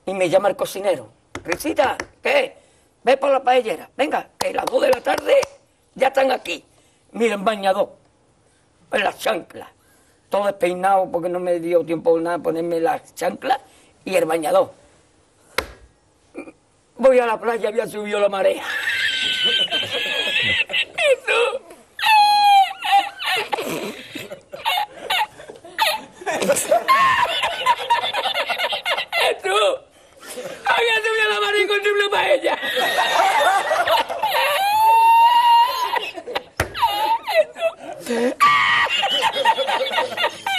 Y me llama el cocinero. Risita, ¿qué? Ve por la paellera. Venga, que las 2 de la tarde ya están aquí. Mira, en bañador, en las chanclas. Todo despeinado porque no me dio tiempo nada ponerme las chanclas y el bañador. Voy a la playa, había subido la marea. Jesús. Jesús. Había subido la marea y encontré una paella.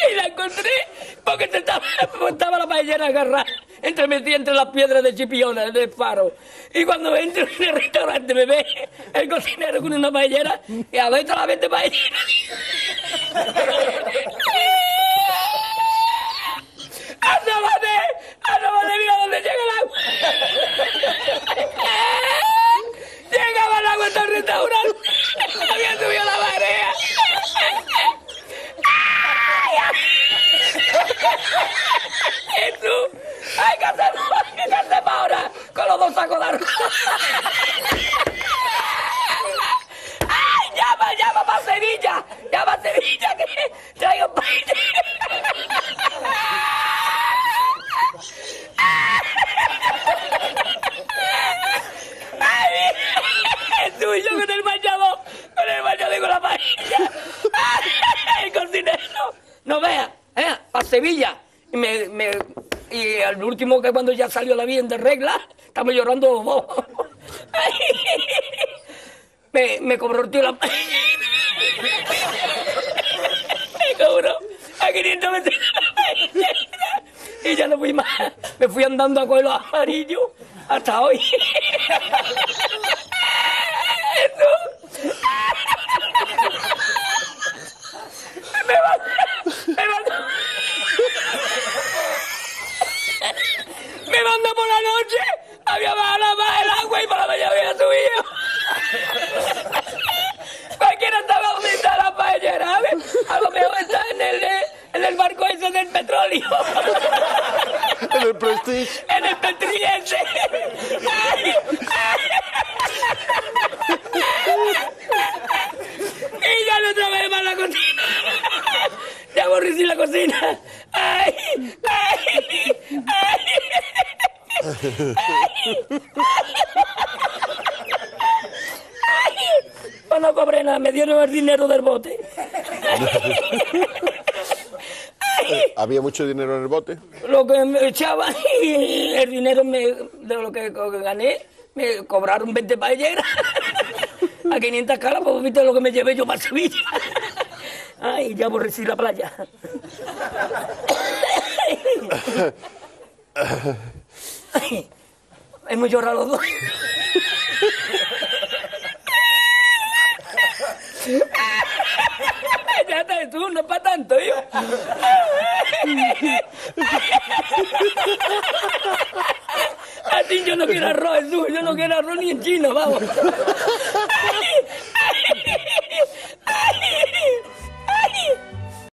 Y la encontré porque estaba la paellera agarrada metida entre las piedras de Chipiona, del faro. Y cuando entro en el restaurante me ve el cocinero con una paellera y adentro la 20 paellera. ¡Asómate! ¡Mira dónde llega el agua! Llegaba el agua hasta el restaurante. Había subido la marea. Jesús, hay que hacer ahora con los 2 sacos de arroz. ¡Ay, llama para Sevilla! ¡Llama a Sevilla que traigo paella! ¡Ay, Jesús, yo con el bañador y con la paella! ¡Ay, el cocinero! No vea, para Sevilla. Y al último, que cuando ya salió la bien de regla, estamos llorando los 2. Me cobró el tío la paella. Me cobró a 500 metros la paella. Y ya no fui más. Me fui andando a coger los amarillos hasta hoy. Me mandó por la noche, había bajado más el agua y por la mañana había subido. Cualquiera estaba donde está la paellera, ¿sabes? A lo mejor está en el barco ese del petróleo. En el Prestige. En el Petriense. Y ya no trabajé más la cocina. Ya aborrecí la cocina. ¡Ay! ¡Ay! ¡Ay! Pues no cobré nada, me dieron el dinero del bote. ¿Había mucho dinero en el bote? Lo que me echaban y el dinero de lo que gané, me cobraron 20 paelleras. A 500 calas, pues viste lo que me llevé yo para Sevilla. Ay, ya aborrecí la playa. Ay, hemos llorado los 2. Ya está, tú, no es para tanto, yo. A ti yo no quiero arroz, Jesús, yo no quiero arroz ni en chino, vamos.